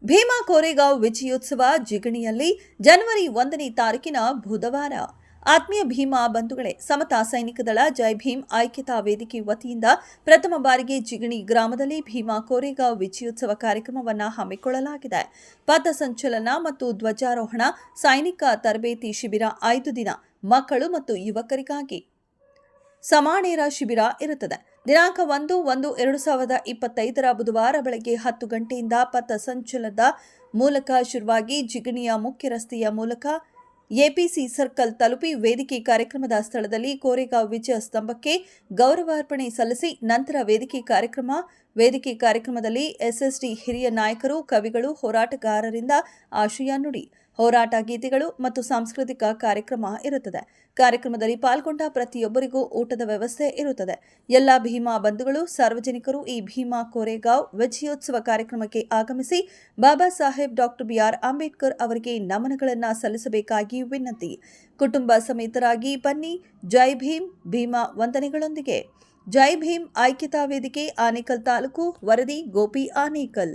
ಭೀಮಾ ಕೋರೆಗಾಂವ್ ವಿಜಯೋತ್ಸವ ಜಿಗಣಿಯಲ್ಲಿ ಜನವರಿ 1ನೇ ತಾರೀಕಿನ ಬುಧವಾರ. ಆತ್ಮೀಯ ಭೀಮಾ ಬಂಧುಗಳೇ, ಸಮತಾ ಸೈನಿಕ ದಳ ಜೈ ಭೀಮ್ ಐಕ್ಯತಾ ವೇದಿಕೆ ವತಿಯಿಂದ ಪ್ರಥಮ ಬಾರಿಗೆ ಜಿಗಣಿ ಗ್ರಾಮದಲ್ಲಿ ಭೀಮಾ ಕೋರೆಗಾಂವ್ ವಿಜಯೋತ್ಸವ ಕಾರ್ಯಕ್ರಮವನ್ನು ಹಮ್ಮಿಕೊಳ್ಳಲಾಗಿದೆ. ಪಥಸಂಚಲನ ಮತ್ತು ಧ್ವಜಾರೋಹಣ, ಸೈನಿಕ ತರಬೇತಿ ಶಿಬಿರ, 5 ದಿನ ಮಕ್ಕಳು ಮತ್ತು ಯುವಕರಿಗಾಗಿ ಸಮಾನೇರ ಶಿಬಿರ ಇರುತ್ತದೆ. ದಿನಾಂಕ 1/1/2025 ಬುಧವಾರ ಬೆಳಗ್ಗೆ 10 ಗಂಟೆಯಿಂದ ಪಥಸಂಚಲನದ ಮೂಲಕ ಶುರುವಾಗಿ ಜಿಗಣಿಯ ಮುಖ್ಯ ರಸ್ತೆಯ ಮೂಲಕ ಎಪಿಸಿ ಸರ್ಕಲ್ ತಲುಪಿ ವೇದಿಕೆ ಕಾರ್ಯಕ್ರಮದ ಸ್ಥಳದಲ್ಲಿ ಕೋರೆಗಾಂವ್ ವಿಜಯ ಸ್ತಂಭಕ್ಕೆ ಗೌರವಾರ್ಪಣೆ ಸಲ್ಲಿಸಿ ನಂತರ ವೇದಿಕೆ ಕಾರ್ಯಕ್ರಮದಲ್ಲಿ ಎಸ್ಎಸ್ಡಿ ಹಿರಿಯ ನಾಯಕರು, ಕವಿಗಳು, ಹೋರಾಟಗಾರರಿಂದ ಆಶಯ ನುಡಿ, ಹೋರಾಟ ಗೀತೆಗಳು ಮತ್ತು ಸಾಂಸ್ಕೃತಿಕ ಕಾರ್ಯಕ್ರಮ ಇರುತ್ತದೆ. ಕಾರ್ಯಕ್ರಮದಲ್ಲಿ ಪಾಲ್ಗೊಂಡ ಪ್ರತಿಯೊಬ್ಬರಿಗೂ ಊಟದ ವ್ಯವಸ್ಥೆ ಇರುತ್ತದೆ. ಎಲ್ಲ ಭೀಮಾ ಬಂಧುಗಳು, ಸಾರ್ವಜನಿಕರು ಈ ಭೀಮಾ ಕೋರೆಗಾಂವ್ ವಿಜಯೋತ್ಸವ ಕಾರ್ಯಕ್ರಮಕ್ಕೆ ಆಗಮಿಸಿ ಬಾಬಾ ಸಾಹೇಬ್ ಡಾಕ್ಟರ್ ಬಿಆರ್ ಅಂಬೇಡ್ಕರ್ ಅವರಿಗೆ ನಮನಗಳನ್ನು ಸಲ್ಲಿಸಬೇಕಾಗಿ ವಿನಂತಿ. ಕುಟುಂಬ ಸಮೇತರಾಗಿ ಬನ್ನಿ. ಜೈ ಭೀಮ್. ಭೀಮಾ ವಂದನೆಗಳೊಂದಿಗೆ ಜೈ ಭೀಮ್ ಐಕ್ಯತಾ ವೇದಿಕೆ, ಆನೇಕಲ್ ತಾಲೂಕು. ವರದಿ ಗೋಪಿ ಆನೇಕಲ್.